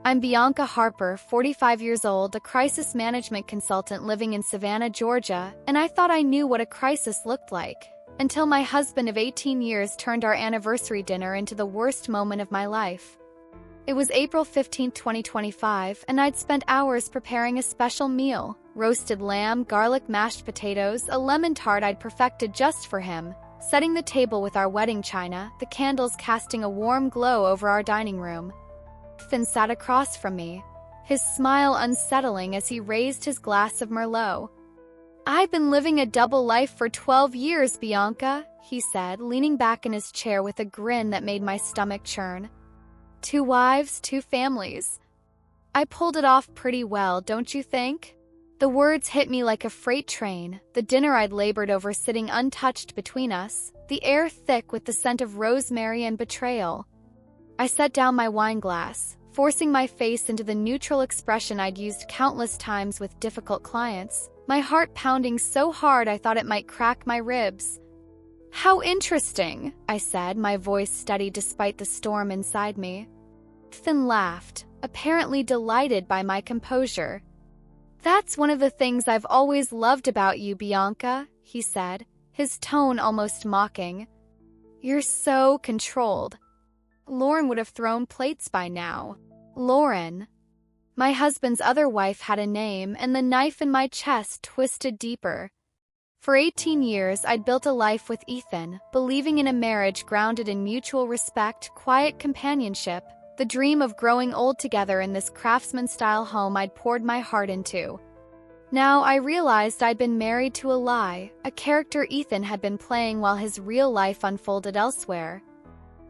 I'm Bianca Harper, 45 years old, a crisis management consultant living in Savannah, Georgia, and I thought I knew what a crisis looked like, until my husband of 18 years turned our anniversary dinner into the worst moment of my life. It was April 15, 2025, and I'd spent hours preparing a special meal: roasted lamb, garlic mashed potatoes, a lemon tart I'd perfected just for him, setting the table with our wedding china, the candles casting a warm glow over our dining room. Finn sat across from me, his smile unsettling as he raised his glass of Merlot. "I've been living a double life for 12 years, Bianca," he said, leaning back in his chair with a grin that made my stomach churn. "2 wives, 2 families. I pulled it off pretty well, don't you think?" The words hit me like a freight train, the dinner I'd labored over sitting untouched between us, the air thick with the scent of rosemary and betrayal. I set down my wine glass, forcing my face into the neutral expression I'd used countless times with difficult clients, my heart pounding so hard I thought it might crack my ribs. "How interesting," I said, my voice steady despite the storm inside me. Finn laughed, apparently delighted by my composure. "That's one of the things I've always loved about you, Bianca," he said, his tone almost mocking. "You're so controlled." Lauren would have thrown plates by now. Lauren. My husband's other wife had a name, and the knife in my chest twisted deeper. For 18 years, I'd built a life with Ethan, believing in a marriage grounded in mutual respect, quiet companionship, the dream of growing old together in this craftsman-style home I'd poured my heart into. Now I realized I'd been married to a lie, a character Ethan had been playing while his real life unfolded elsewhere.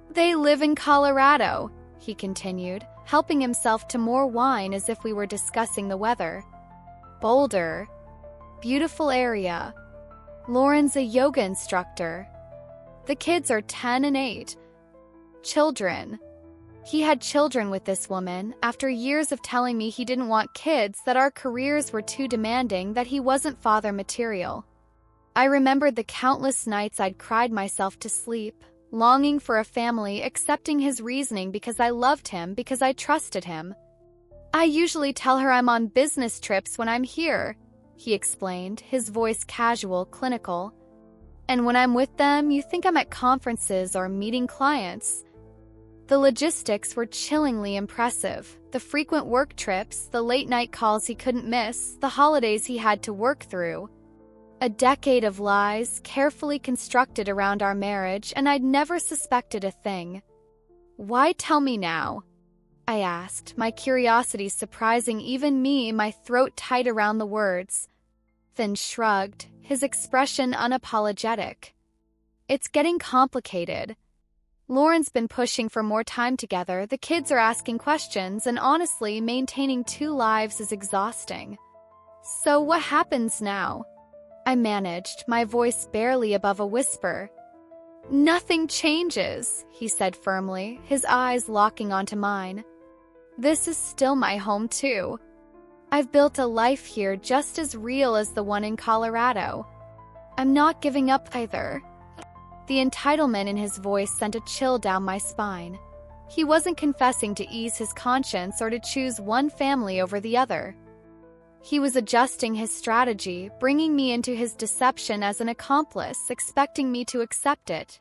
"They live in Colorado," he continued, helping himself to more wine as if we were discussing the weather. "Boulder. Beautiful area. Lauren's a yoga instructor. The kids are 10 and 8. Children." He had children with this woman, after years of telling me he didn't want kids, that our careers were too demanding, that he wasn't father material. I remembered the countless nights I'd cried myself to sleep, longing for a family, accepting his reasoning because I loved him, because I trusted him. "I usually tell her I'm on business trips when I'm here," he explained, his voice casual, clinical. "And when I'm with them, you think I'm at conferences or meeting clients." The logistics were chillingly impressive. The frequent work trips, the late-night calls he couldn't miss, the holidays he had to work through. A decade of lies, carefully constructed around our marriage, and I'd never suspected a thing. "Why tell me now?" I asked, my curiosity surprising even me, my throat tight around the words. Finn shrugged, his expression unapologetic. "It's getting complicated. Lauren's been pushing for more time together, the kids are asking questions, and honestly, maintaining 2 lives is exhausting." "So what happens now?" I managed, my voice barely above a whisper. "Nothing changes," he said firmly, his eyes locking onto mine. "This is still my home too. I've built a life here just as real as the one in Colorado. I'm not giving up either." The entitlement in his voice sent a chill down my spine. He wasn't confessing to ease his conscience or to choose one family over the other. He was adjusting his strategy, bringing me into his deception as an accomplice, expecting me to accept it.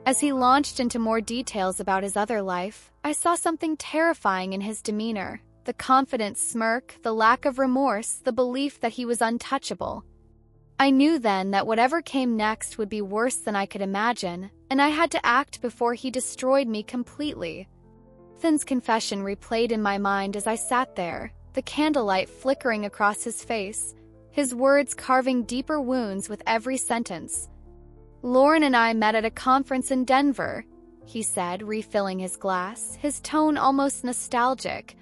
As he launched into more details about his other life, I saw something terrifying in his demeanor, the confident smirk, the lack of remorse, the belief that he was untouchable. I knew then that whatever came next would be worse than I could imagine, and I had to act before he destroyed me completely. Finn's confession replayed in my mind as I sat there, the candlelight flickering across his face, his words carving deeper wounds with every sentence. "Lauren and I met at a conference in Denver," he said, refilling his glass, his tone almost nostalgic.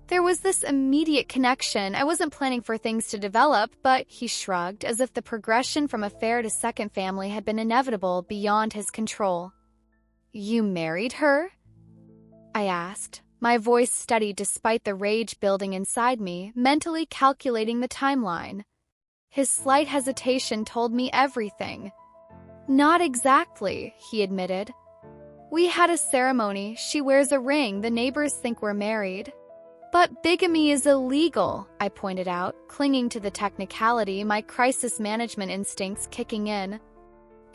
"There was this immediate connection. I wasn't planning for things to develop, but," he shrugged, as if the progression from affair to second family had been inevitable, beyond his control. "You married her?" I asked, my voice steady despite the rage building inside me, mentally calculating the timeline. His slight hesitation told me everything. "Not exactly," he admitted. "We had a ceremony, she wears a ring, the neighbors think we're married." But bigamy is illegal, I pointed out, clinging to the technicality, my crisis management instincts kicking in.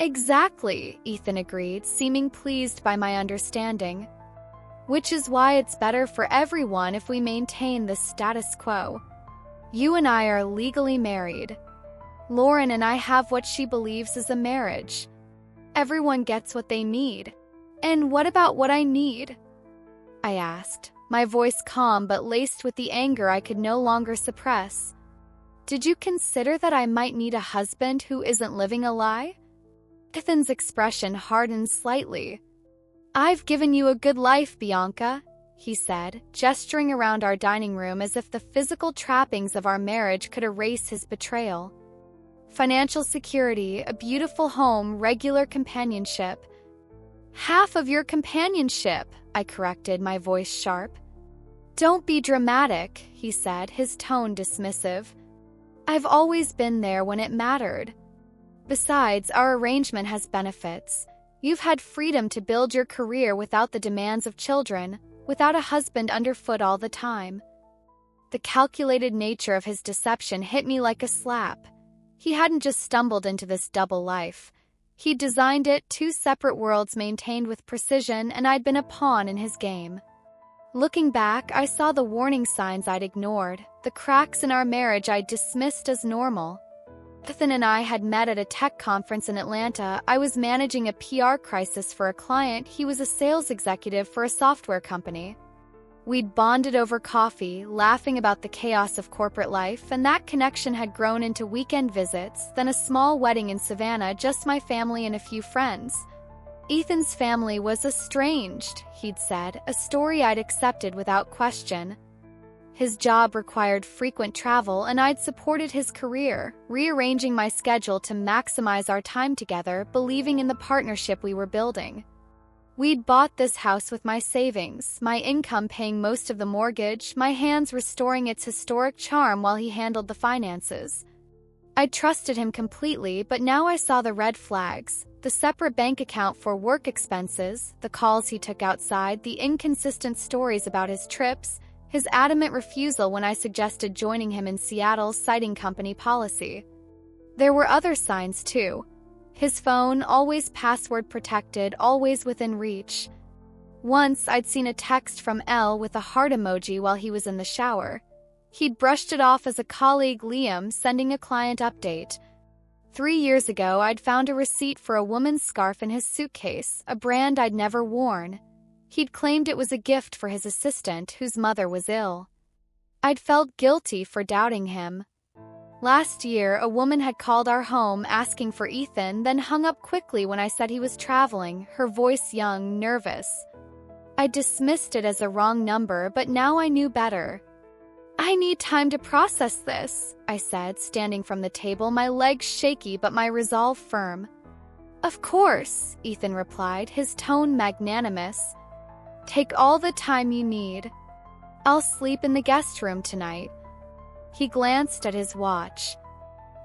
Exactly, Ethan agreed, seeming pleased by my understanding. Which is why it's better for everyone if we maintain the status quo. You and I are legally married. Lauren and I have what she believes is a marriage. Everyone gets what they need. And what about what I need? I asked, my voice calm but laced with the anger I could no longer suppress. Did you consider that I might need a husband who isn't living a lie? Ethan's expression hardened slightly. I've given you a good life, Bianca, he said, gesturing around our dining room as if the physical trappings of our marriage could erase his betrayal. Financial security, a beautiful home, regular companionship. Half of your companionship, I corrected, my voice sharp. Don't be dramatic, he said, his tone dismissive. I've always been there when it mattered. Besides, our arrangement has benefits. You've had freedom to build your career without the demands of children, without a husband underfoot all the time. The calculated nature of his deception hit me like a slap. He hadn't just stumbled into this double life. He'd designed it, two separate worlds maintained with precision, and I'd been a pawn in his game. Looking back, I saw the warning signs I'd ignored, the cracks in our marriage I'd dismissed as normal. Ethan and I had met at a tech conference in Atlanta. I was managing a PR crisis for a client. He was a sales executive for a software company. We'd bonded over coffee, laughing about the chaos of corporate life, and that connection had grown into weekend visits, then a small wedding in Savannah, just my family and a few friends. Ethan's family was estranged, he'd said, a story I'd accepted without question. His job required frequent travel, and I'd supported his career, rearranging my schedule to maximize our time together, believing in the partnership we were building. We'd bought this house with my savings, my income paying most of the mortgage, my hands restoring its historic charm while he handled the finances. I trusted him completely, but now I saw the red flags, the separate bank account for work expenses, the calls he took outside, the inconsistent stories about his trips, his adamant refusal when I suggested joining him in Seattle's citing company policy. There were other signs, too. His phone, always password protected, always within reach. Once, I'd seen a text from Elle with a heart emoji while he was in the shower. He'd brushed it off as a colleague, Liam, sending a client update. 3 years ago, I'd found a receipt for a woman's scarf in his suitcase, a brand I'd never worn. He'd claimed it was a gift for his assistant, whose mother was ill. I'd felt guilty for doubting him. Last year, a woman had called our home asking for Ethan, then hung up quickly when I said he was traveling, her voice young, nervous. I dismissed it as a wrong number, but now I knew better. I need time to process this, I said, standing from the table, my legs shaky but my resolve firm. Of course, Ethan replied, his tone magnanimous. Take all the time you need. I'll sleep in the guest room tonight. He glanced at his watch.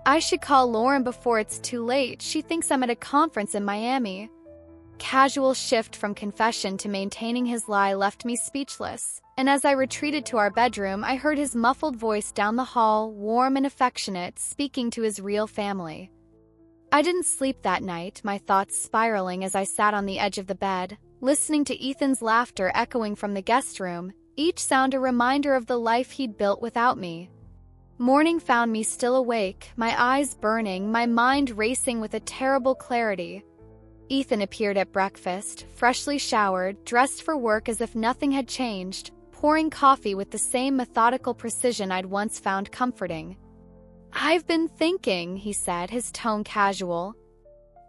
I should call Lauren before it's too late. She thinks I'm at a conference in Miami. Casual shift from confession to maintaining his lie left me speechless, and as I retreated to our bedroom, I heard his muffled voice down the hall, warm and affectionate, speaking to his real family. I didn't sleep that night, my thoughts spiraling as I sat on the edge of the bed, listening to Ethan's laughter echoing from the guest room, each sound a reminder of the life he'd built without me. Morning found me still awake, my eyes burning, my mind racing with a terrible clarity. Ethan appeared at breakfast, freshly showered, dressed for work as if nothing had changed, pouring coffee with the same methodical precision I'd once found comforting. I've been thinking, he said, his tone casual.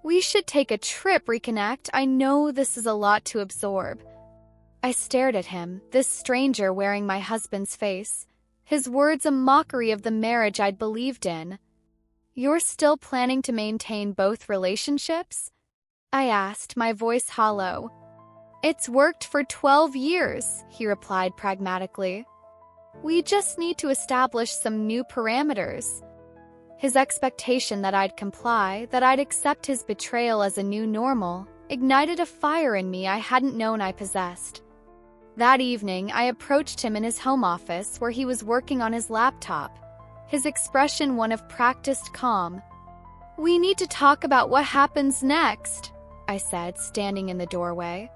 We should take a trip, reconnect. I know this is a lot to absorb. I stared at him, this stranger wearing my husband's face. His words a mockery of the marriage I'd believed in. You're still planning to maintain both relationships? I asked, my voice hollow. It's worked for 12 years, he replied pragmatically. We just need to establish some new parameters. His expectation that I'd comply, that I'd accept his betrayal as a new normal, ignited a fire in me I hadn't known I possessed. That evening, I approached him in his home office where he was working on his laptop, his expression one of practiced calm. "We need to talk about what happens next," I said, standing in the doorway.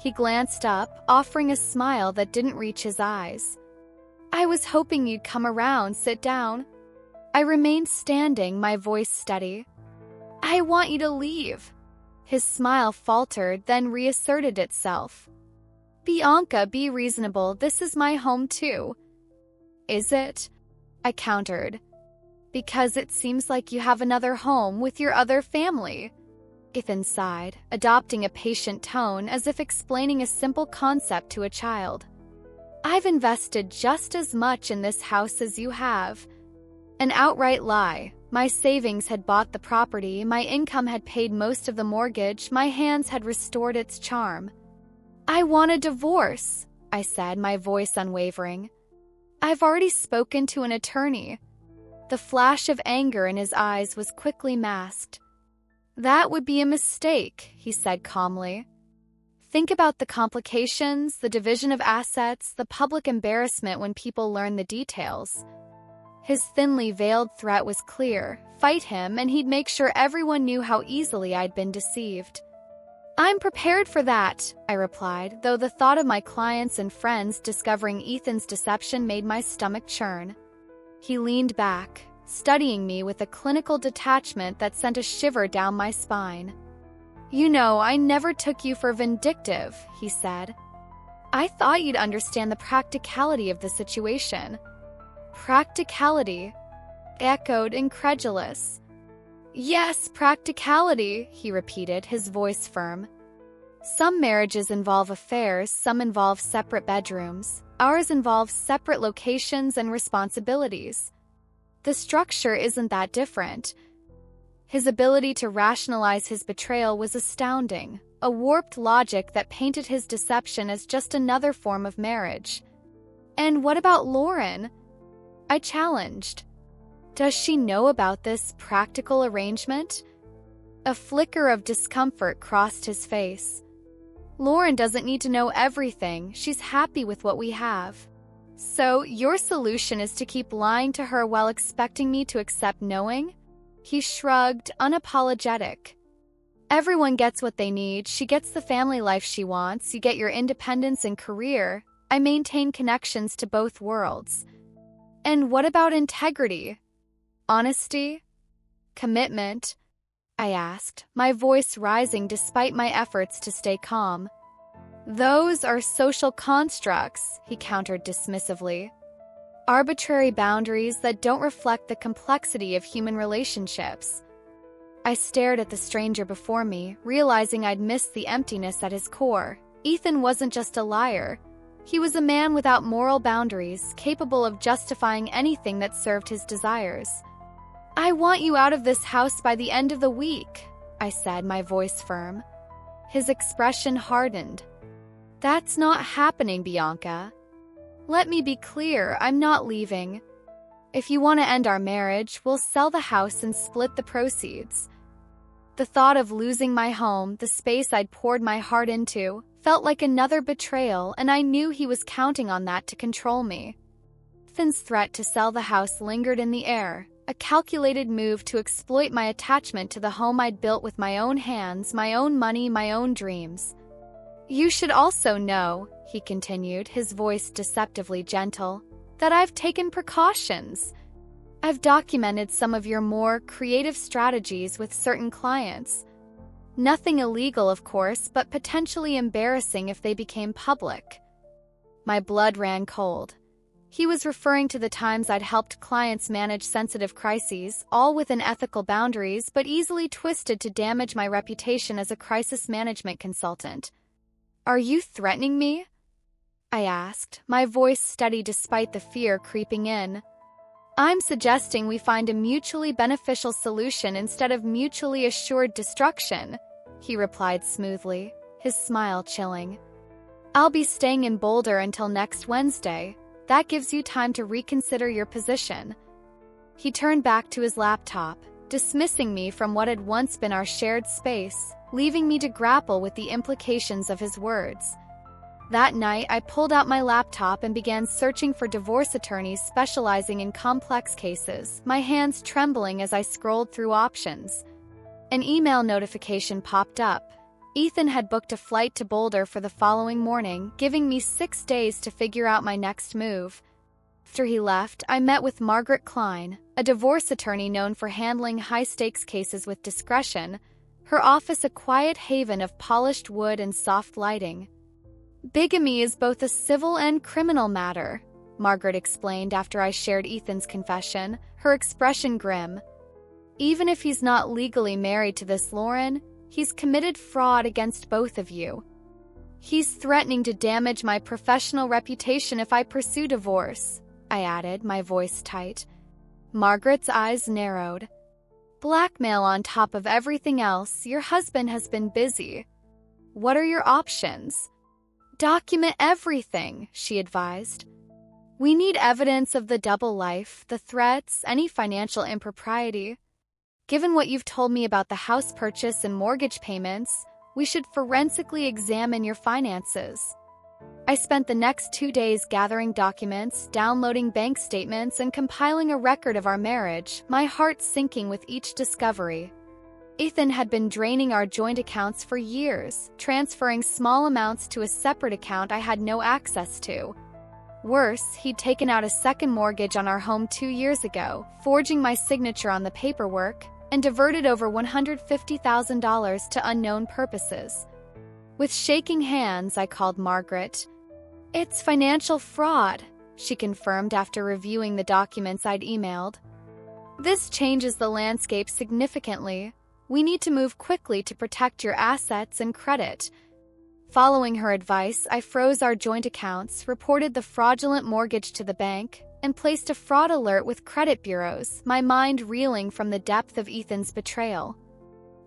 He glanced up, offering a smile that didn't reach his eyes. "I was hoping you'd come around, sit down." I remained standing, my voice steady. "I want you to leave." His smile faltered, then reasserted itself. "Bianca, be reasonable, this is my home too." "Is it?" I countered. "Because it seems like you have another home with your other family." Ethan sighed, adopting a patient tone as if explaining a simple concept to a child. "I've invested just as much in this house as you have." An outright lie. My savings had bought the property, my income had paid most of the mortgage, my hands had restored its charm. "I want a divorce," I said, my voice unwavering. "I've already spoken to an attorney." The flash of anger in his eyes was quickly masked. "That would be a mistake," he said calmly. "Think about the complications, the division of assets, the public embarrassment when people learn the details." His thinly veiled threat was clear: fight him, and he'd make sure everyone knew how easily I'd been deceived. "I'm prepared for that," I replied, though the thought of my clients and friends discovering Ethan's deception made my stomach churn. He leaned back, studying me with a clinical detachment that sent a shiver down my spine. "You know, I never took you for vindictive," he said. "I thought you'd understand the practicality of the situation." "Practicality?" I echoed, incredulous. "Yes, practicality," he repeated, his voice firm. "Some marriages involve affairs, some involve separate bedrooms. Ours involves separate locations and responsibilities. The structure isn't that different." His ability to rationalize his betrayal was astounding, a warped logic that painted his deception as just another form of marriage. "And what about Lauren?" I challenged. "Does she know about this practical arrangement?" A flicker of discomfort crossed his face. "Lauren doesn't need to know everything. She's happy with what we have." "So, your solution is to keep lying to her while expecting me to accept knowing?" He shrugged, unapologetic. "Everyone gets what they need. She gets the family life she wants. You get your independence and career. I maintain connections to both worlds." "And what about integrity? Honesty? Commitment?" I asked, my voice rising despite my efforts to stay calm. "Those are social constructs," he countered dismissively. "Arbitrary boundaries that don't reflect the complexity of human relationships." I stared at the stranger before me, realizing I'd missed the emptiness at his core. Ethan wasn't just a liar. He was a man without moral boundaries, capable of justifying anything that served his desires. "I want you out of this house by the end of the week," I said, my voice firm. His expression hardened. "That's not happening, Bianca. Let me be clear, I'm not leaving. If you want to end our marriage, we'll sell the house and split the proceeds." The thought of losing my home, the space I'd poured my heart into, felt like another betrayal, and I knew he was counting on that to control me. Ethan's threat to sell the house lingered in the air, a calculated move to exploit my attachment to the home I'd built with my own hands, my own money, my own dreams. "You should also know," he continued, his voice deceptively gentle, "that I've taken precautions. I've documented some of your more creative strategies with certain clients. Nothing illegal, of course, but potentially embarrassing if they became public." My blood ran cold. He was referring to the times I'd helped clients manage sensitive crises, all within ethical boundaries, but easily twisted to damage my reputation as a crisis management consultant. "Are you threatening me?" I asked, my voice steady despite the fear creeping in. "I'm suggesting we find a mutually beneficial solution instead of mutually assured destruction," he replied smoothly, his smile chilling. "I'll be staying in Boulder until next Wednesday. That gives you time to reconsider your position." He turned back to his laptop, dismissing me from what had once been our shared space, leaving me to grapple with the implications of his words. That night, I pulled out my laptop and began searching for divorce attorneys specializing in complex cases, my hands trembling as I scrolled through options. An email notification popped up. Ethan had booked a flight to Boulder for the following morning, giving me 6 days to figure out my next move. After he left, I met with Margaret Klein, a divorce attorney known for handling high-stakes cases with discretion, her office a quiet haven of polished wood and soft lighting. "Bigamy is both a civil and criminal matter," Margaret explained after I shared Ethan's confession, her expression grim. "Even if he's not legally married to this Lauren, he's committed fraud against both of you. He's threatening to damage my professional reputation if I pursue divorce," I added, my voice tight. Margaret's eyes narrowed. "Blackmail on top of everything else, your husband has been busy. What are your options?" "Document everything," she advised. "We need evidence of the double life, the threats, any financial impropriety. Given what you've told me about the house purchase and mortgage payments, we should forensically examine your finances." I spent the next 2 days gathering documents, downloading bank statements, and compiling a record of our marriage, my heart sinking with each discovery. Ethan had been draining our joint accounts for years, transferring small amounts to a separate account I had no access to. Worse, he'd taken out a second mortgage on our home 2 years ago, forging my signature on the paperwork, and diverted over $150,000 to unknown purposes. With shaking hands, I called Margaret. "It's financial fraud," she confirmed after reviewing the documents I'd emailed. "This changes the landscape significantly. We need to move quickly to protect your assets and credit." Following her advice, I froze our joint accounts, reported the fraudulent mortgage to the bank, and placed a fraud alert with credit bureaus, my mind reeling from the depth of Ethan's betrayal.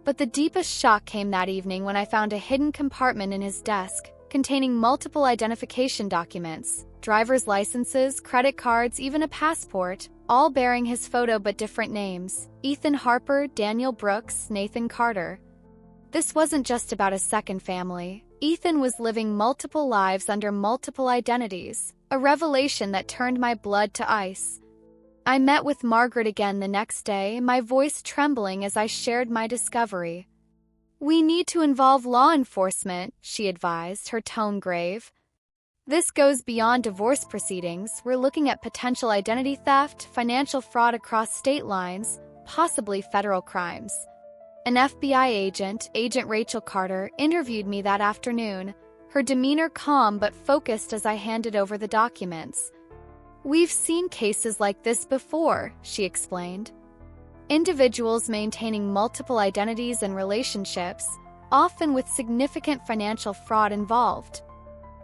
But the deepest shock came that evening when I found a hidden compartment in his desk, containing multiple identification documents, driver's licenses, credit cards, even a passport, all bearing his photo but different names: Ethan Harper, Daniel Brooks, Nathan Carter. This wasn't just about a second family. Ethan was living multiple lives under multiple identities, a revelation that turned my blood to ice. I met with Margaret again the next day, my voice trembling as I shared my discovery. "We need to involve law enforcement," she advised, her tone grave. "This goes beyond divorce proceedings. We're looking at potential identity theft, financial fraud across state lines, possibly federal crimes." An FBI agent, Agent Rachel Carter, interviewed me that afternoon, her demeanor calm but focused as I handed over the documents. "We've seen cases like this before," she explained. "Individuals maintaining multiple identities and relationships, often with significant financial fraud involved."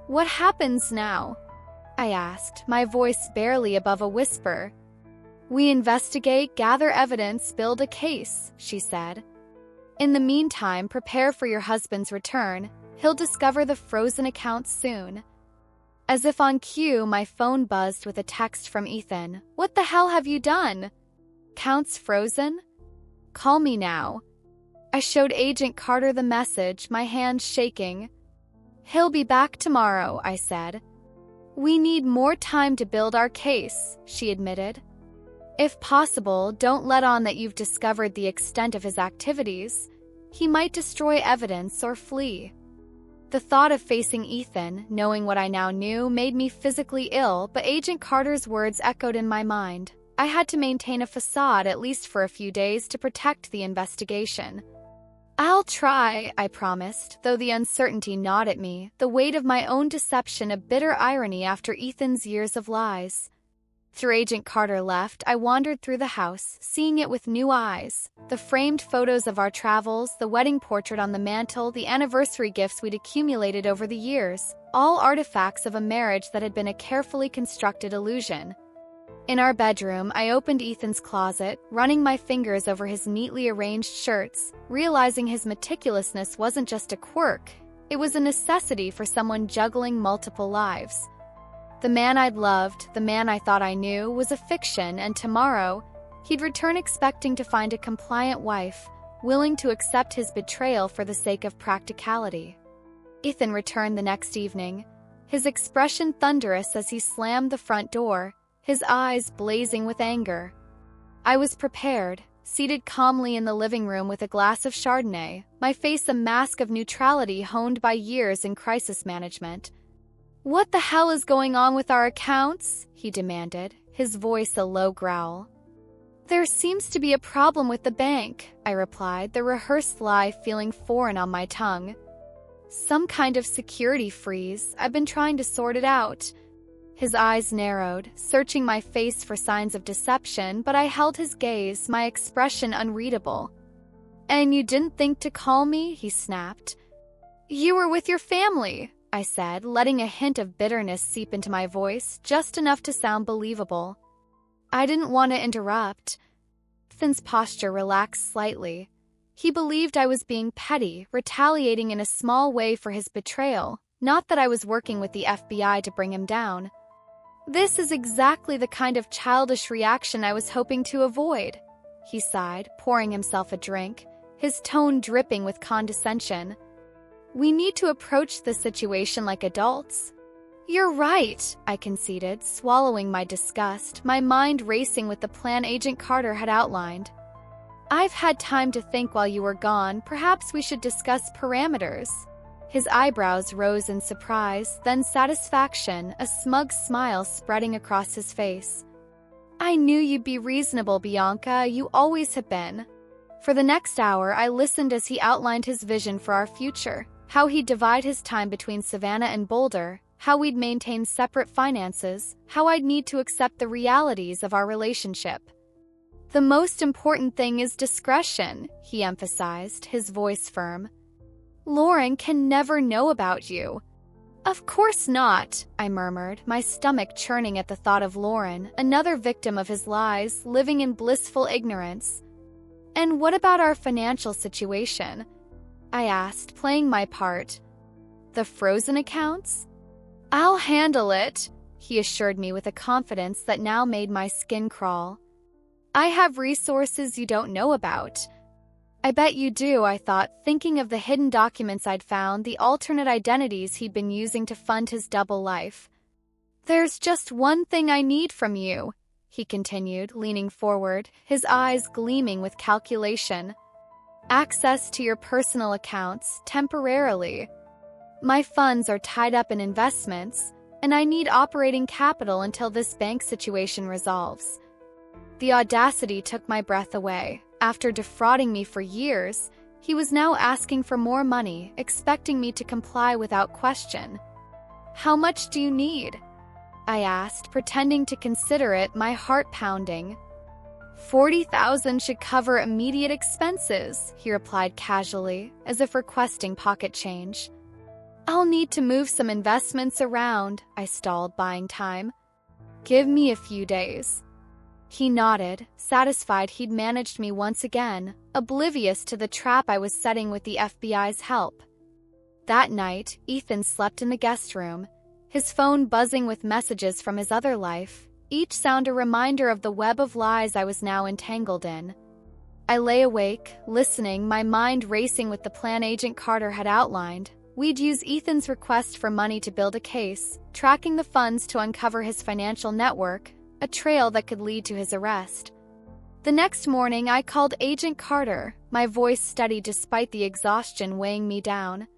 "What happens now?" I asked, my voice barely above a whisper. "We investigate, gather evidence, build a case," she said. "In the meantime, prepare for your husband's return. He'll discover the frozen accounts soon." As if on cue, my phone buzzed with a text from Ethan. "What the hell have you done? Accounts frozen? Call me now." I showed Agent Carter the message, my hands shaking. "He'll be back tomorrow," I said. "We need more time to build our case," she admitted. "If possible, don't let on that you've discovered the extent of his activities. He might destroy evidence or flee." The thought of facing Ethan, knowing what I now knew, made me physically ill, but Agent Carter's words echoed in my mind. I had to maintain a facade at least for a few days to protect the investigation. "I'll try," I promised, though the uncertainty gnawed at me, the weight of my own deception a bitter irony after Ethan's years of lies. After Agent Carter left, I wandered through the house, seeing it with new eyes. The framed photos of our travels, the wedding portrait on the mantel, the anniversary gifts we'd accumulated over the years, all artifacts of a marriage that had been a carefully constructed illusion. In our bedroom, I opened Ethan's closet, running my fingers over his neatly arranged shirts, realizing his meticulousness wasn't just a quirk, it was a necessity for someone juggling multiple lives. The man I'd loved, the man I thought I knew, was a fiction, and tomorrow, he'd return expecting to find a compliant wife, willing to accept his betrayal for the sake of practicality. Ethan returned the next evening. his expression thunderous as he slammed the front door, his eyes blazing with anger. I was prepared, seated calmly in the living room with a glass of Chardonnay, my face a mask of neutrality honed by years in crisis management. "What the hell is going on with our accounts?" he demanded, his voice a low growl. "There seems to be a problem with the bank," I replied, the rehearsed lie feeling foreign on my tongue. "Some kind of security freeze. I've been trying to sort it out." His eyes narrowed, searching my face for signs of deception, but I held his gaze, my expression unreadable. "And you didn't think to call me?" he snapped. "You were with your family," I said, letting a hint of bitterness seep into my voice, just enough to sound believable. "I didn't want to interrupt." Ethan's posture relaxed slightly. He believed I was being petty, retaliating in a small way for his betrayal, not that I was working with the FBI to bring him down. "This is exactly the kind of childish reaction I was hoping to avoid," he sighed, pouring himself a drink, his tone dripping with condescension. "We need to approach this situation like adults." "You're right," I conceded, swallowing my disgust, my mind racing with the plan Agent Carter had outlined. "I've had time to think while you were gone. Perhaps we should discuss parameters." His eyebrows rose in surprise, then satisfaction, a smug smile spreading across his face. "I knew you'd be reasonable, Bianca. You always have been." For the next hour, I listened as he outlined his vision for our future, how he'd divide his time between Savannah and Boulder, how we'd maintain separate finances, how I'd need to accept the realities of our relationship. "The most important thing is discretion," he emphasized, his voice firm. "Lauren can never know about you." "Of course not," I murmured, my stomach churning at the thought of Lauren, another victim of his lies, living in blissful ignorance. "And what about our financial situation?" I asked, playing my part. "The frozen accounts?" "I'll handle it," he assured me with a confidence that now made my skin crawl. "I have resources you don't know about." "I bet you do," I thought, thinking of the hidden documents I'd found, the alternate identities he'd been using to fund his double life. "There's just one thing I need from you," he continued, leaning forward, his eyes gleaming with calculation. "Access to your personal accounts, temporarily. My funds are tied up in investments, and I need operating capital until this bank situation resolves." The audacity took my breath away. After defrauding me for years, he was now asking for more money, expecting me to comply without question. "How much do you need?" I asked, pretending to consider it, my heart pounding. "40,000 should cover immediate expenses," he replied casually, as if requesting pocket change. "I'll need to move some investments around," I stalled, buying time. "Give me a few days." He nodded, satisfied he'd managed me once again, oblivious to the trap I was setting with the FBI's help. That night, Ethan slept in the guest room, his phone buzzing with messages from his other life, each sound a reminder of the web of lies I was now entangled in. I lay awake, listening, my mind racing with the plan Agent Carter had outlined. We'd use Ethan's request for money to build a case, tracking the funds to uncover his financial network, a trail that could lead to his arrest. The next morning, I called Agent Carter, my voice steady despite the exhaustion weighing me down.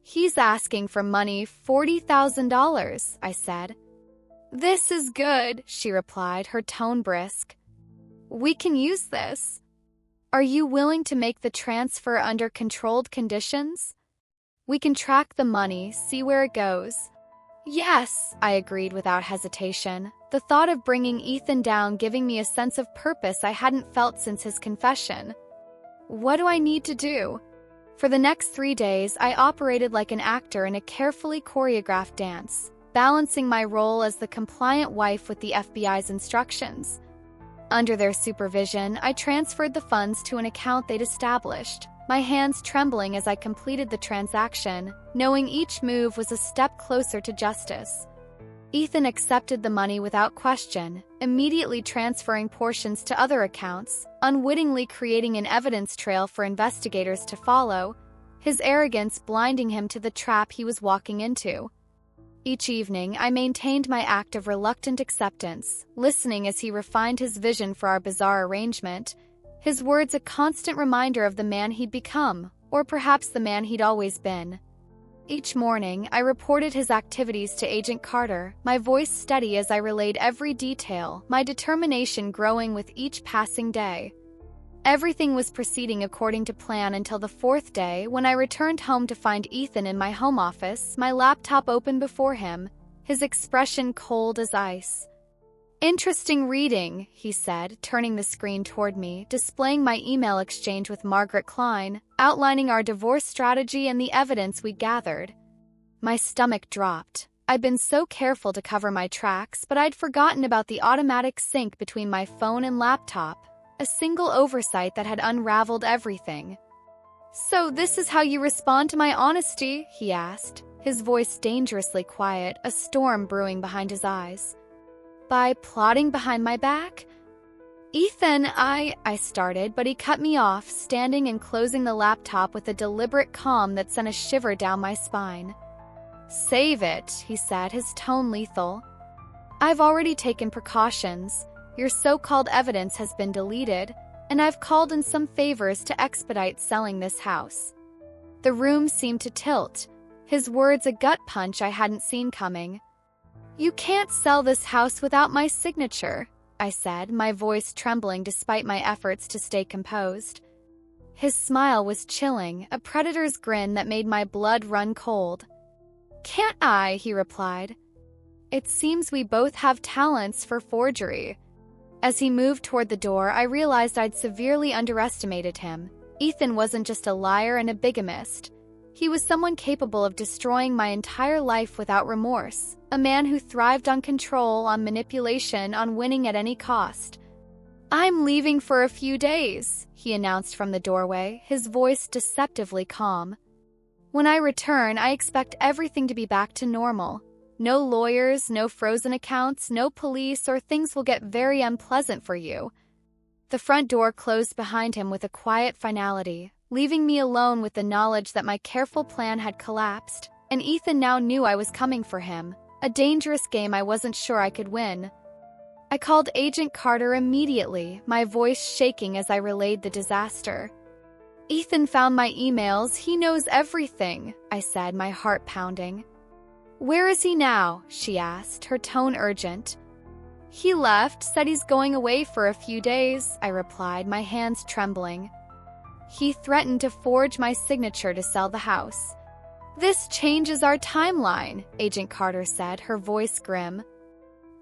"He's asking for money, $40,000, I said. "This is good," she replied, her tone brisk. "We can use this. Are you willing to make the transfer under controlled conditions? We can track the money, see where it goes." "Yes," I agreed without hesitation, the thought of bringing Ethan down giving me a sense of purpose I hadn't felt since his confession. "What do I need to do?" For the next 3 days, I operated like an actor in a carefully choreographed dance, balancing my role as the compliant wife with the FBI's instructions. Under their supervision, I transferred the funds to an account they'd established, my hands trembling as I completed the transaction, knowing each move was a step closer to justice. Ethan accepted the money without question, immediately transferring portions to other accounts, unwittingly creating an evidence trail for investigators to follow, his arrogance blinding him to the trap he was walking into. Each evening, I maintained my act of reluctant acceptance, listening as he refined his vision for our bizarre arrangement, his words a constant reminder of the man he'd become, or perhaps the man he'd always been. Each morning, I reported his activities to Agent Carter, my voice steady as I relayed every detail, my determination growing with each passing day. Everything was proceeding according to plan until the fourth day, when I returned home to find Ethan in my home office, my laptop open before him, his expression cold as ice. "Interesting reading," he said, turning the screen toward me, displaying my email exchange with Margaret Klein, outlining our divorce strategy and the evidence we gathered. My stomach dropped. I'd been so careful to cover my tracks, but I'd forgotten about the automatic sync between my phone and laptop, a single oversight that had unraveled everything. "So this is how you respond to my honesty?" he asked, his voice dangerously quiet, a storm brewing behind his eyes. "By plotting behind my back?" "Ethan, I started, but he cut me off, standing and closing the laptop with a deliberate calm that sent a shiver down my spine. "Save it," he said, his tone lethal. "I've already taken precautions. Your so-called evidence has been deleted, and I've called in some favors to expedite selling this house." The room seemed to tilt, his words a gut punch I hadn't seen coming. "You can't sell this house without my signature," I said, my voice trembling despite my efforts to stay composed. His smile was chilling, a predator's grin that made my blood run cold. "Can't I?" he replied. "It seems we both have talents for forgery." As he moved toward the door, I realized I'd severely underestimated him. Ethan wasn't just a liar and a bigamist. He was someone capable of destroying my entire life without remorse, a man who thrived on control, on manipulation, on winning at any cost. "I'm leaving for a few days," he announced from the doorway, his voice deceptively calm. "When I return, I expect everything to be back to normal. No lawyers, no frozen accounts, no police, or things will get very unpleasant for you." The front door closed behind him with a quiet finality, leaving me alone with the knowledge that my careful plan had collapsed, and Ethan now knew I was coming for him, a dangerous game I wasn't sure I could win. I called Agent Carter immediately, my voice shaking as I relayed the disaster. "Ethan found my emails, he knows everything," I said, my heart pounding. "Where is he now?" she asked, her tone urgent. "He left, said he's going away for a few days," I replied, my hands trembling. "He threatened to forge my signature to sell the house." "This changes our timeline," Agent Carter said, her voice grim.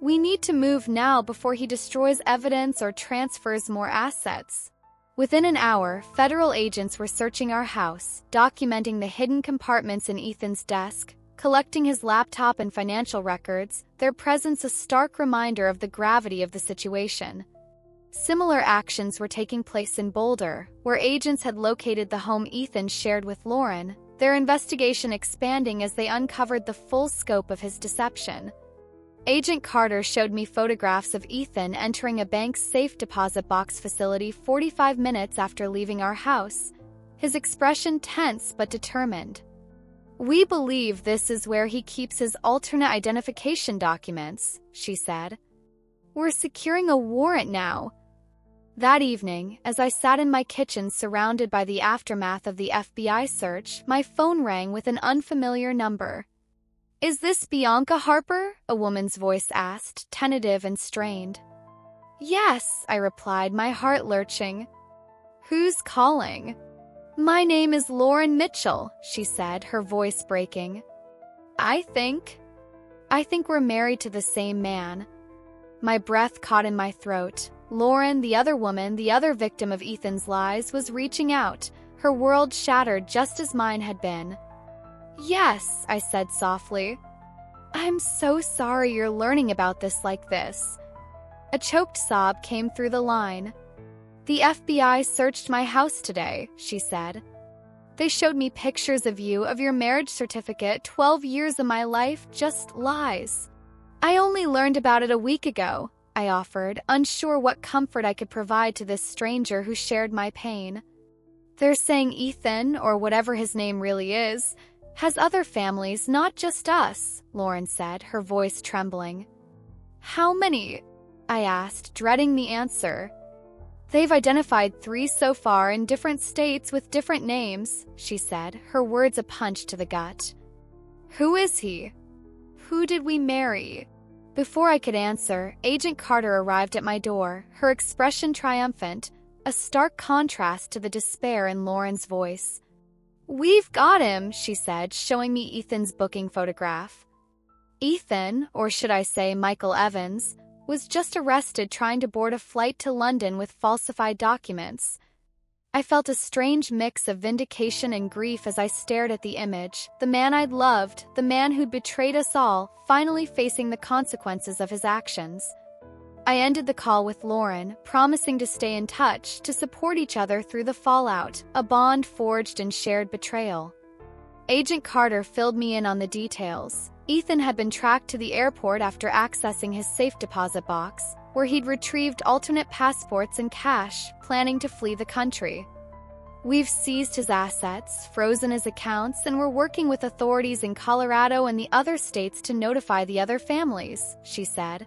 "We need to move now before he destroys evidence or transfers more assets." Within an hour, federal agents were searching our house, documenting the hidden compartments in Ethan's desk, collecting his laptop and financial records, their presence a stark reminder of the gravity of the situation. Similar actions were taking place in Boulder, where agents had located the home Ethan shared with Lauren, their investigation expanding as they uncovered the full scope of his deception. Agent Carter showed me photographs of Ethan entering a bank's safe deposit box facility 45 minutes after leaving our house, his expression tense but determined. "We believe this is where he keeps his alternate identification documents," she said. "We're securing a warrant now." That evening, as I sat in my kitchen surrounded by the aftermath of the FBI search, my phone rang with an unfamiliar number. "Is this Bianca Harper?" a woman's voice asked, tentative and strained. "Yes," I replied, my heart lurching. "Who's calling?" "My name is Lauren Mitchell," she said, her voice breaking. I think we're married to the same man." My breath caught in my throat. Lauren, the other woman, the other victim of Ethan's lies, was reaching out, her world shattered just as mine had been. "Yes," I said softly. "I'm so sorry you're learning about this like this." A choked sob came through the line. "The FBI searched my house today," she said. "They showed me pictures of you, of your marriage certificate, 12 years of my life, just lies." "I only learned about it a week ago," I offered, unsure what comfort I could provide to this stranger who shared my pain. "They're saying Ethan, or whatever his name really is, Has other families, not just us, Lauren said, her voice trembling. How many? I asked, dreading the answer. They've identified 3 so far in different states with different names, she said, her words a punch to the gut. Who is he? Who did we marry? Before I could answer, Agent Carter arrived at my door, her expression triumphant, a stark contrast to the despair in Lauren's voice. We've got him, she said, showing me Ethan's booking photograph. Ethan, or should I say Michael Evans, was just arrested trying to board a flight to London with falsified documents. I felt a strange mix of vindication and grief as I stared at the image, the man I'd loved, the man who'd betrayed us all, finally facing the consequences of his actions. I ended the call with Lauren, promising to stay in touch, to support each other through the fallout, a bond forged in shared betrayal. Agent Carter filled me in on the details. Ethan had been tracked to the airport after accessing his safe deposit box, where he'd retrieved alternate passports and cash, planning to flee the country. We've seized his assets, frozen his accounts, and we're working with authorities in Colorado and the other states to notify the other families, she said.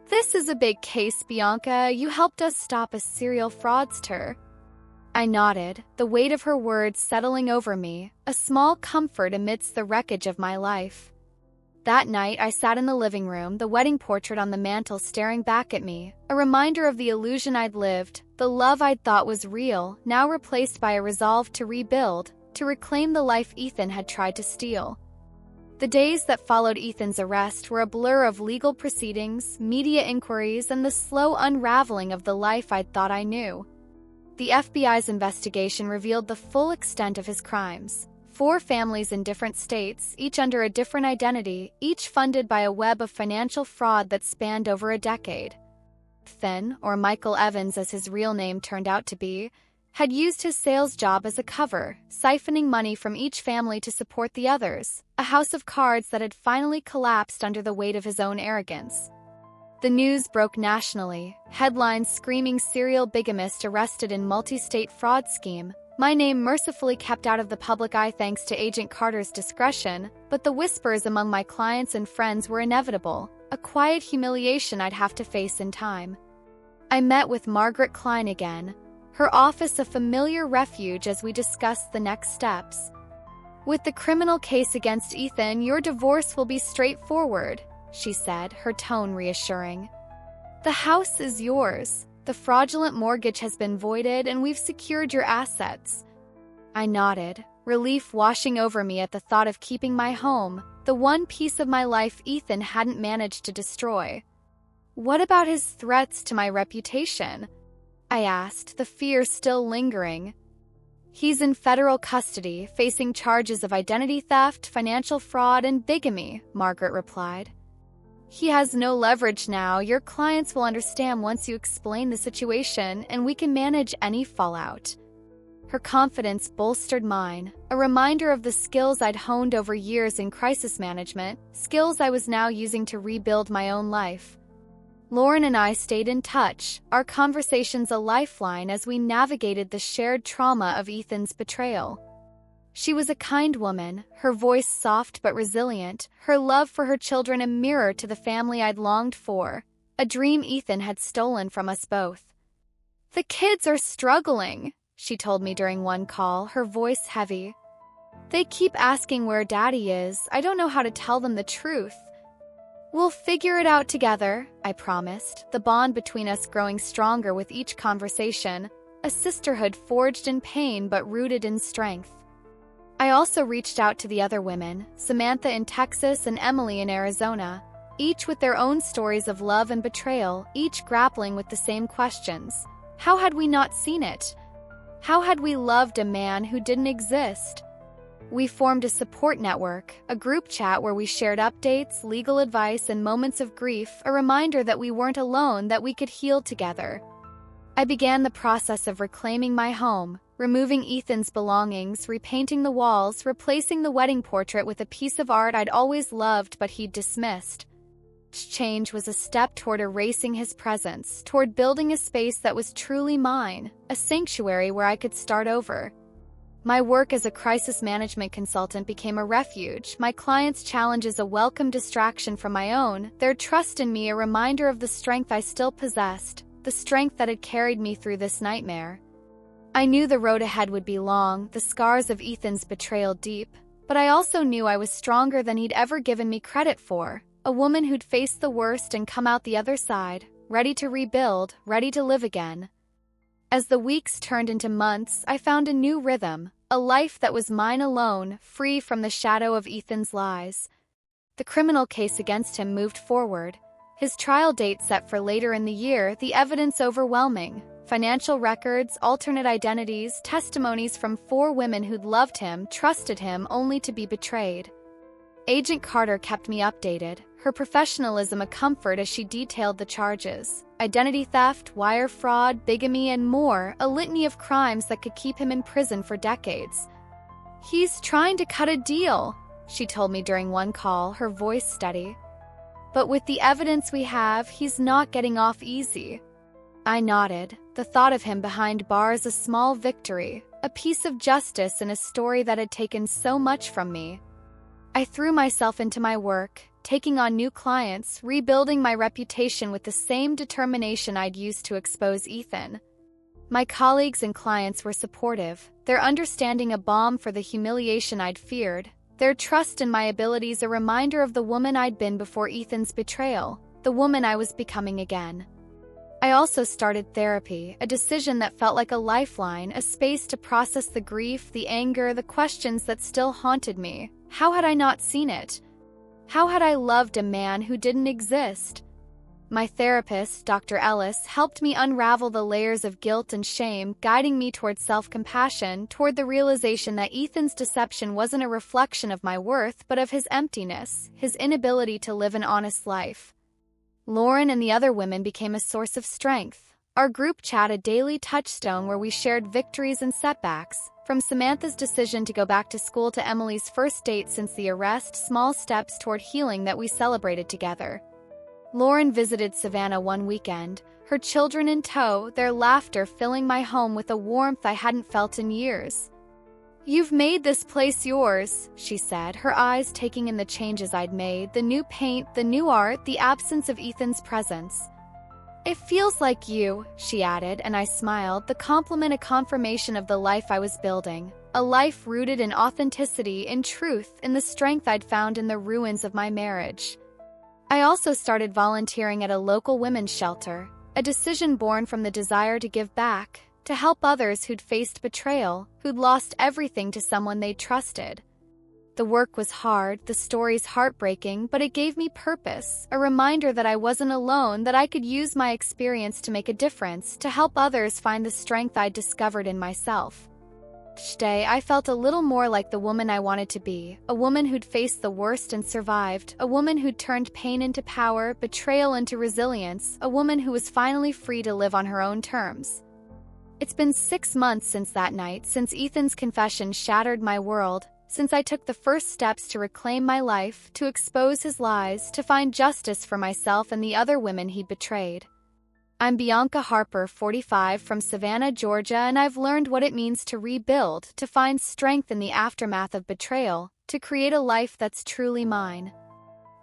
This is a big case, Bianca. You helped us stop a serial fraudster. I nodded, the weight of her words settling over me, a small comfort amidst the wreckage of my life. That night, I sat in the living room, the wedding portrait on the mantel staring back at me, a reminder of the illusion I'd lived, the love I'd thought was real, now replaced by a resolve to rebuild, to reclaim the life Ethan had tried to steal. The days that followed Ethan's arrest were a blur of legal proceedings, media inquiries, and the slow unraveling of the life I'd thought I knew. The FBI's investigation revealed the full extent of his crimes. 4 families in different states, each under a different identity, each funded by a web of financial fraud that spanned over a decade. Ethan, or Michael Evans as his real name turned out to be, had used his sales job as a cover, siphoning money from each family to support the others, a house of cards that had finally collapsed under the weight of his own arrogance. The news broke nationally, headlines screaming serial bigamist arrested in multi-state fraud scheme. My name mercifully kept out of the public eye thanks to Agent Carter's discretion, but the whispers among my clients and friends were inevitable, a quiet humiliation I'd have to face in time. I met with Margaret Klein again, her office a familiar refuge as we discussed the next steps. With the criminal case against Ethan, your divorce will be straightforward, she said, her tone reassuring. The house is yours. The fraudulent mortgage has been voided and we've secured your assets. I nodded, relief washing over me at the thought of keeping my home, the one piece of my life Ethan hadn't managed to destroy. What about his threats to my reputation? I asked, the fear still lingering. He's in federal custody, facing charges of identity theft, financial fraud, and bigamy, Margaret replied. He has no leverage now. Your clients will understand once you explain the situation, and we can manage any fallout. Her confidence bolstered mine, a reminder of the skills I'd honed over years in crisis management, skills I was now using to rebuild my own life. Lauren and I stayed in touch, our conversations a lifeline as we navigated the shared trauma of Ethan's betrayal. She was a kind woman, her voice soft but resilient, her love for her children a mirror to the family I'd longed for, a dream Ethan had stolen from us both. The kids are struggling, she told me during one call, her voice heavy. They keep asking where Daddy is. I don't know how to tell them the truth. We'll figure it out together, I promised, the bond between us growing stronger with each conversation, a sisterhood forged in pain but rooted in strength. I also reached out to the other women, Samantha in Texas and Emily in Arizona, each with their own stories of love and betrayal, each grappling with the same questions. How had we not seen it? How had we loved a man who didn't exist? We formed a support network, a group chat where we shared updates, legal advice, and moments of grief, a reminder that we weren't alone, that we could heal together. I began the process of reclaiming my home, removing Ethan's belongings, repainting the walls, replacing the wedding portrait with a piece of art I'd always loved but he'd dismissed. Each change was a step toward erasing his presence, toward building a space that was truly mine, a sanctuary where I could start over. My work as a crisis management consultant became a refuge, my clients' challenges a welcome distraction from my own, their trust in me a reminder of the strength I still possessed, the strength that had carried me through this nightmare. I knew the road ahead would be long, the scars of Ethan's betrayal deep, but I also knew I was stronger than he'd ever given me credit for, a woman who'd faced the worst and come out the other side, ready to rebuild, ready to live again. As the weeks turned into months, I found a new rhythm, a life that was mine alone, free from the shadow of Ethan's lies. The criminal case against him moved forward. His trial date set for later in the year, the evidence overwhelming. Financial records, alternate identities, testimonies from 4 women who'd loved him, trusted him, only to be betrayed. Agent Carter kept me updated, her professionalism a comfort as she detailed the charges. Identity theft, wire fraud, bigamy, and more, a litany of crimes that could keep him in prison for decades. "He's trying to cut a deal," she told me during one call, her voice steady. "But with the evidence we have, he's not getting off easy." I nodded, the thought of him behind bars a small victory, a piece of justice in a story that had taken so much from me. I threw myself into my work, taking on new clients, rebuilding my reputation with the same determination I'd used to expose Ethan. My colleagues and clients were supportive, their understanding a balm for the humiliation I'd feared, their trust in my abilities a reminder of the woman I'd been before Ethan's betrayal, the woman I was becoming again. I also started therapy, a decision that felt like a lifeline, a space to process the grief, the anger, the questions that still haunted me. How had I not seen it? How had I loved a man who didn't exist? My therapist, Dr. Ellis, helped me unravel the layers of guilt and shame, guiding me toward self-compassion, toward the realization that Ethan's deception wasn't a reflection of my worth, but of his emptiness, his inability to live an honest life. Lauren and the other women became a source of strength. Our group chat a daily touchstone where we shared victories and setbacks, from Samantha's decision to go back to school to Emily's first date since the arrest, small steps toward healing that we celebrated together. Lauren visited Savannah one weekend, her children in tow, their laughter filling my home with a warmth I hadn't felt in years. "You've made this place yours," she said, her eyes taking in the changes I'd made, the new paint, the new art, the absence of Ethan's presence. "It feels like you," she added, and I smiled, the compliment a confirmation of the life I was building, a life rooted in authenticity, in truth, in the strength I'd found in the ruins of my marriage. I also started volunteering at a local women's shelter, a decision born from the desire to give back, to help others who'd faced betrayal, who'd lost everything to someone they'd trusted. The work was hard, the stories heartbreaking, but it gave me purpose, a reminder that I wasn't alone, that I could use my experience to make a difference, to help others find the strength I'd discovered in myself. Each day, I felt a little more like the woman I wanted to be, a woman who'd faced the worst and survived, a woman who'd turned pain into power, betrayal into resilience, a woman who was finally free to live on her own terms. It's been 6 months since that night, since Ethan's confession shattered my world, since I took the first steps to reclaim my life, to expose his lies, to find justice for myself and the other women he'd betrayed. I'm Bianca Harper, 45, from Savannah, Georgia, and I've learned what it means to rebuild, to find strength in the aftermath of betrayal, to create a life that's truly mine.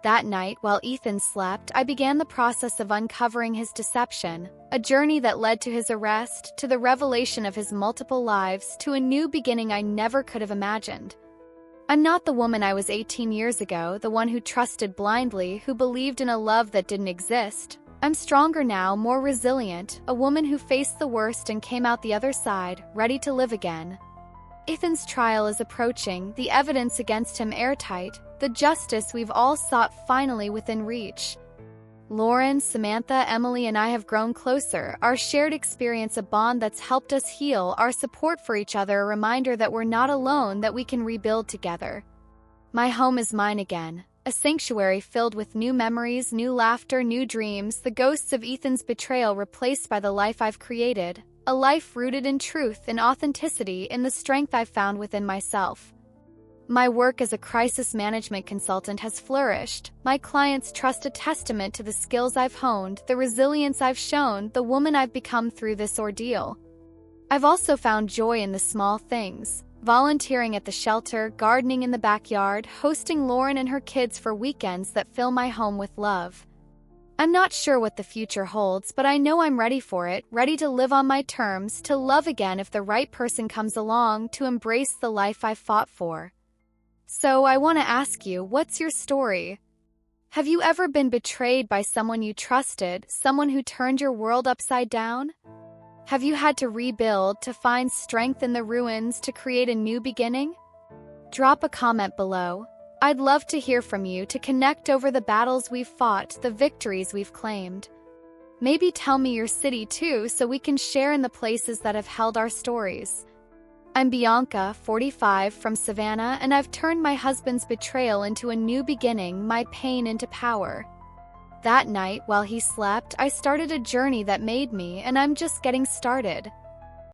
That night, while Ethan slept, I began the process of uncovering his deception, a journey that led to his arrest, to the revelation of his multiple lives, to a new beginning I never could have imagined. I'm not the woman I was 18 years ago, the one who trusted blindly, who believed in a love that didn't exist. I'm stronger now, more resilient, a woman who faced the worst and came out the other side, ready to live again. Ethan's trial is approaching, the evidence against him airtight, the justice we've all sought finally within reach. Lauren, Samantha, Emily, and I have grown closer, our shared experience a bond that's helped us heal, our support for each other a reminder that we're not alone, that we can rebuild together. My home is mine again, a sanctuary filled with new memories, new laughter, new dreams, the ghosts of Ethan's betrayal replaced by the life I've created, a life rooted in truth, in authenticity, in the strength I've found within myself. My work as a crisis management consultant has flourished. My clients trust a testament to the skills I've honed, the resilience I've shown, the woman I've become through this ordeal. I've also found joy in the small things, volunteering at the shelter, gardening in the backyard, hosting Lauren and her kids for weekends that fill my home with love. I'm not sure what the future holds, but I know I'm ready for it, ready to live on my terms, to love again if the right person comes along, to embrace the life I fought for. So I want to ask you, what's your story? Have you ever been betrayed by someone you trusted, someone who turned your world upside down? Have you had to rebuild, to find strength in the ruins, to create a new beginning? Drop a comment below. I'd love to hear from you, to connect over the battles we've fought, the victories we've claimed. Maybe tell me your city too, so we can share in the places that have held our stories. I'm Bianca, 45, from Savannah, and I've turned my husband's betrayal into a new beginning, my pain into power. That night, while he slept, I started a journey that made me, and I'm just getting started.